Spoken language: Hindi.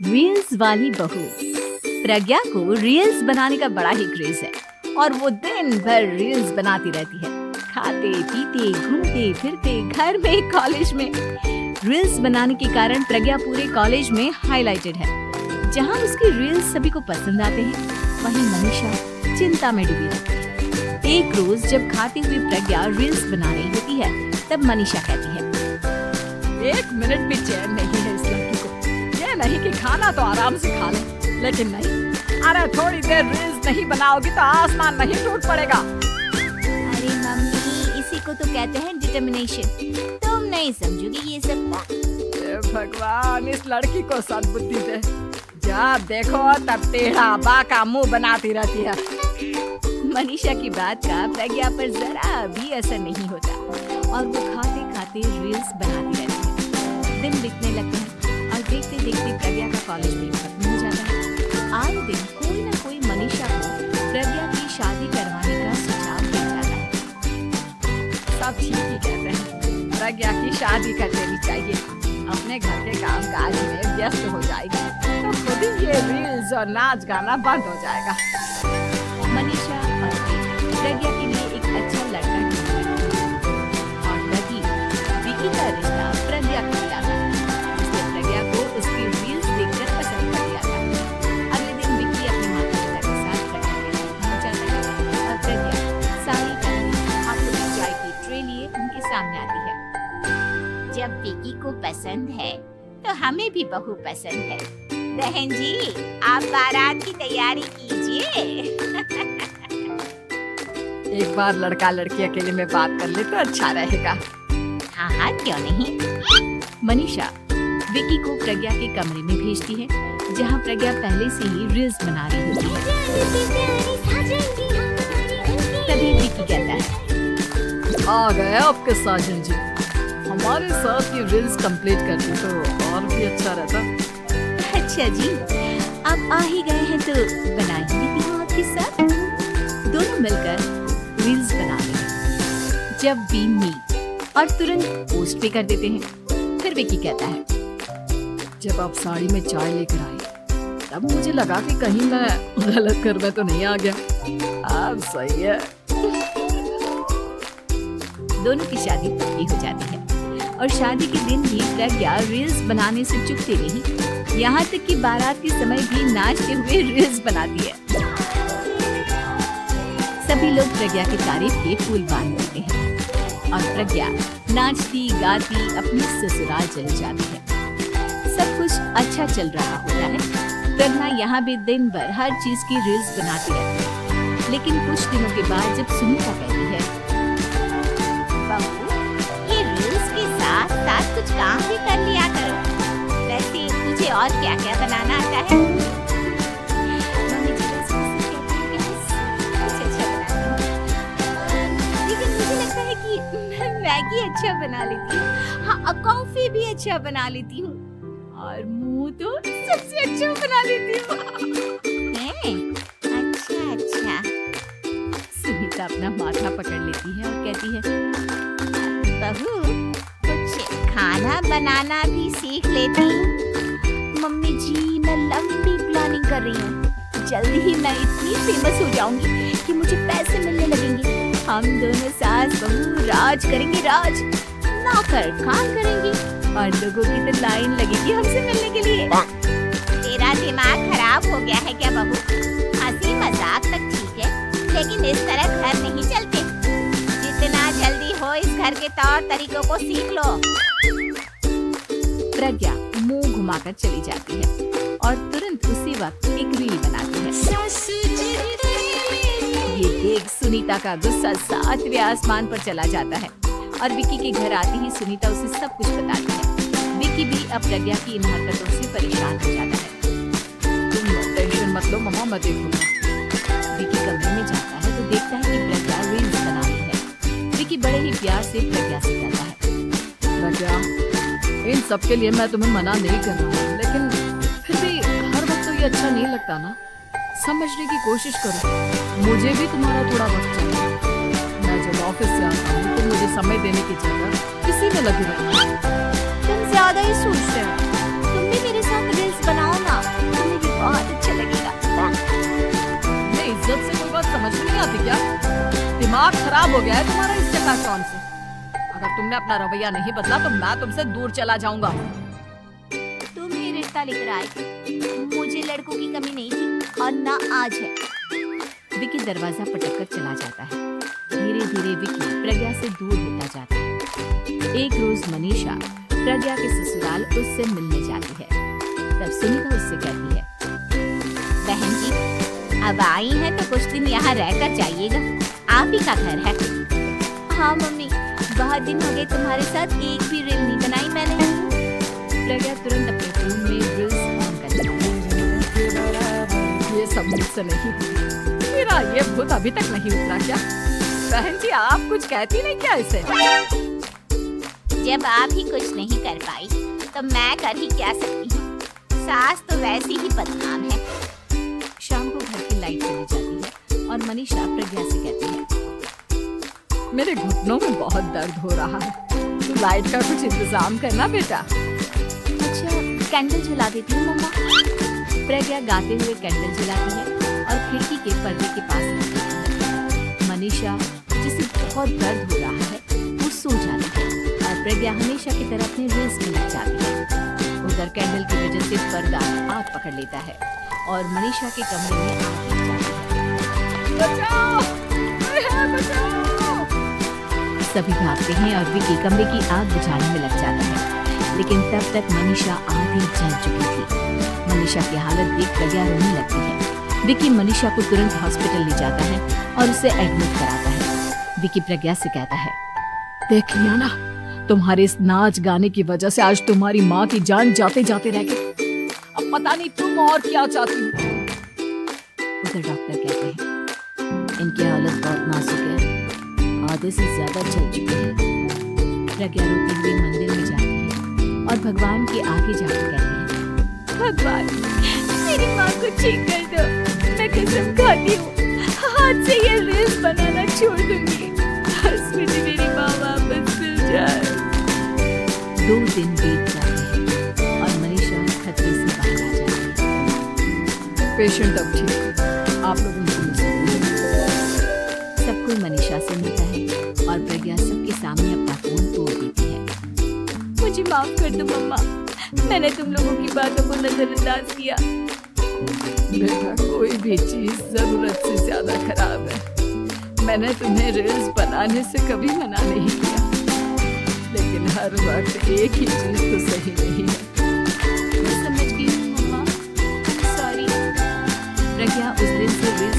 रील्स वाली बहू। प्रज्ञा को रील्स बनाने का बड़ा ही क्रेज है और वो दिन भर रील्स बनाती रहती है। खाते पीते घूमते फिरते घर में कॉलेज में रील्स बनाने के कारण प्रज्ञा पूरे कॉलेज में हाईलाइटेड है। जहाँ उसकी रील्स सभी को पसंद आते हैं, वहीं मनीषा चिंता में डूबी रहती है। एक रोज जब खाते हुए प्रज्ञा रील्स बना रही होती है, तब मनीषा कहती है, एक मिनट भी चैन नहीं है इस लड़की को। ये नहीं कि खाना तो आराम से खा ले, लेकिन नहीं, अरे थोड़ी देर रील्स नहीं बनाओगी तो आसमान नहीं टूट पड़ेगा। अरे मम्मी, इसी को तो कहते हैं डिटर्मिनेशन। तुम नहीं समझोगी ये सब। भगवान, इस लड़की को सद्बुद्धि दे। जब देखो तब टेढ़ा बाका मुंह बनाती रहती है। मनीषा की बात का प्रज्ञा पर जरा भी असर नहीं होता और वो खाते खाते रील्स बनाती रहती है। दिन बीतने लगते हैं और देखते देखते प्रज्ञा का कॉलेज भी खत्म हो जाता है। आए दिन कोई ना कोई मनीषा को प्रज्ञा की शादी करवाने का सुझाव दे जाता है। सब ठीक ही कहते हैं, प्रज्ञा की शादी कर लेनी चाहिए। अपने घर के काम काज में व्यस्त हो जाएगी तो खुद ही ये रील्स और नाच गाना बंद हो जाएगा। मनीषा और प्रज्ञा के लिए एक अच्छा लड़का ढूंढती है और लगी विकी का रिश्ता प्रज्ञा को मिला था, जिसने प्रज्ञा को उसकी रील्स देखकर पसंद कर लिया था। अगले दिन विकी अपने माता पिता के साथ प्रज्ञा के घर पहुंच जाता है और प्रज्ञा साड़ी पहने हाथों में चाय की ट्रे लिए उनके सामने आती है। जब विकी को पसंद है तो हमें भी बहू पसंद है। बहन जी, आप बारात की तैयारी कीजिए। एक बार लड़का लड़की अकेले में बात कर ले तो अच्छा रहेगा। हाँ हाँ, क्यों नहीं। मनीषा विकी को प्रज्ञा के कमरे में भेजती है, जहाँ प्रज्ञा पहले से ही रील्स बना रही होती है। तभी विकी कहता है, आ गए आपके साजन जी। हमारे साथ ये रील्स कंप्लीट करती तो और भी अच्छा रहता। अच्छा जी, आप आ ही गए हैं तो बना ही लेती हूँ आपके साथ। दोनों मिलकर रील्स बना रहे हैं। जब वी मीट और तुरंत पोस्ट भी कर देते हैं। फिर विकी कहता है, जब आप साड़ी में चाय लेकर आई तब मुझे लगा कि कहीं मैं गलत घर में तो नहीं आ गया। अब सही है। दोनों की शादी पक्की हो जाती है और शादी के दिन भी प्रज्ञा रील्स बनाने से चूकती नहीं। यहाँ तक कि बारात के समय भी नाचते हुए रील्स बनाती है। सभी लोग प्रज्ञा की तारीफ के फूल बांध देते हैं और प्रज्ञा नाचती गाती अपनी ससुराल चली जाती है। सब कुछ अच्छा चल रहा होता है। प्रज्ञा यहाँ भी दिन भर हर चीज की रील्स बनाती रहती है। लेकिन कुछ दिनों के बाद जब सुनीता कहती है, बहू, ये रील्स के साथ साथ कुछ काम भी कर लिया करो। वैसे तुझे और क्या क्या बनाना आता है? मम्मी जी बस मुझसे कहती हैं कि बस कुछ अच्छा बनाती हूँ। लेकिन मुझे लगता है कि मैं मैगी अच्छा बना लेती हूँ, हाँ कॉफी भी अच्छा बना लेती हूँ और मुंह तो सबसे अच्छा बना लेती हूँ। अच्छा अच्छा। सुनीता अपना माथा पकड़ लेती है और कहती है, बहू, कुछ खाना बनाना भी सीख लेती हूँ। मम्मी जी मैं लंबी प्लानिंग कर रही हूँ। जल्दी ही मैं इतनी फेमस हो जाऊंगी कि मुझे पैसे मिलने लगेंगे। हम दोनों सास बहू राज करेंगे, राज नौकर काम करेंगे और लोगों की तो लाइन लगेगी हमसे मिलने के लिए। तेरा दिमाग खराब हो गया है क्या बहू? हंसी मजाक तक ठीक है, लेकिन इस तरह घर नहीं चलते। जितना जल्दी हो इस घर के तौर तरीकों को सीख लो। प्रज्ञा मुंह घुमाकर चली जाती है और तुरंत उसी वक्त एक रील बनाती है। ये देख सुनीता का गुस्सा 7वें आसमान पर चला जाता है और विकी के घर आते ही सुनीता उसे सब कुछ बताती है। विकी भी अब प्रज्ञा की इन हरकतों से परेशान हो जाता है। तुम टेंशन मत लो मम्मा, मैं देखूंगा। विकी कमरे में जाता है तो देखता है कि प्रज्ञा रील्स बना रही है। विकी बड़े ही प्यार से प्रज्ञा से कहता है, प्रज्ञा, इन सब के लिए मैं तुम्हें मना नहीं कर रहा, लेकिन फिर भी हर वक्त तो ये अच्छा नहीं लगता ना। समझने की कोशिश करो, मुझे भी तुम्हारा थोड़ा वक्त चाहिए। मैं जब ऑफिस से आता हूँ तो मुझे समय देने की जगह किसी में लगी रहती है। तुम ज्यादा ही सोच रहे हो। तुम भी मेरे साथ रील्स बनाओ ना। दिमाग खराब हो गया है तुम्हारा इस चकाचौंध से। अगर तुमने अपना रवैया नहीं बदला तो मैं तुमसे दूर चला जाऊंगा। तुम ही रिश्ता लेकर आए थे, मुझे लड़कों की कमी नहीं थी और ना आज है। विकी दरवाजा पटक कर चला जाता है। धीरे धीरे विकी प्रज्ञा से दूर होता जाता है। एक रोज मनीषा प्रज्ञा के ससुराल उससे मिलने जाती है। तब सुनीता उससे कहती है, बहन जी, अब आई हैं तो कुछ दिन यहाँ रहकर जाइएगा, आप ही का घर है। हाँ मम्मी, बहुत दिन हो गए तुम्हारे साथ एक भी रील नहीं बनाई मैंने। प्रज्ञा तुरंत अपने फोन में रील्स ऑन कर देती है। ये सब मुझसे नहीं हुआ। मेरा ये भूत अभी तक नहीं उतरा क्या? बहन जी आप कुछ कहती नहीं क्या इसे? जब आप ही कुछ नहीं कर पाई तो मैं कर ही क्या सकती हूँ। सास तो वैसी ही बदनाम है। शाम को घर की लाइट चली जाती है और मनीषा प्रज्ञा से कहती है, मेरे घुटनों में बहुत दर्द हो रहा है, तू लाइट का कुछ इंतजाम करना बेटा। अच्छा कैंडल जला देती हूँ मम्मा। प्रज्ञा गाते हुए कैंडल जलाती है और खिड़की के पर्दे के पास रखती है। मनीषा जिसे बहुत दर्द हो रहा है वो सो जाती है और प्रज्ञा हमेशा की तरह अपने रील्स में लग जाती है। उधर कैंडल की वजह से पर्दा आग पकड़ लेता है और मनीषा के कमरे में आग लग जाती है। बचाओ! बचाओ! सभी भागते हैं और विकी कमरे की आग बुझाने में लग जाता है, लेकिन तब तक मनीषा आधी जल चुकी थी। मनीषा की हालत देख प्रज्ञा रोने लगती है। विकी मनीषा को तुरंत हॉस्पिटल ले जाता है और उसे एडमिट कराता है। विकी प्रज्ञा से कहता है, देख लिया ना, तुम्हारे इस नाच गाने की वजह से आज तुम्हारी माँ की जान जाते जाते रह गई। अब पता नहीं तुम और क्या चाहती हो। उधर डॉक्टर कहते हैं, इनकी हालत बहुत नाजुक है, आधे से ज्यादा चल चुकी है। प्रज्ञा रोती हुई मंदिर में जाती है और भगवान के आगे जाकर कहती है, भगवान मेरी माँ को ठीक कर दो, मैं कसम खाती हूँ हाथ से ये रील्स बनाना छोड़ दूंगी, बस मुझे मेरी माँ वापस मिल जाए। 2 दिन बीत जाते हैं और मनीषा खतरे से बाहर आ जाती है। पेशेंट अब ठीक है, आप लोग उनको मिल सकते हैं। सब कोई मनीषा से मिलता है और प्रज्ञा सबके सामने अपना फोन तोड़ देती है। मुझे माफ कर दो मम्मा, मैंने तुम लोगों की बातों को नजरअंदाज किया। बेटा कोई भी चीज जरूरत से ज्यादा खराब है। मैंने तुम्हें रील्स बनाने से कभी मना नहीं किया, लेकिन हर वक्त एक ही चीज तो सही नहीं है। मैं समझ गई हूँ मम्मा, सॉरी। प्रज्ञा उस दिन से रील्स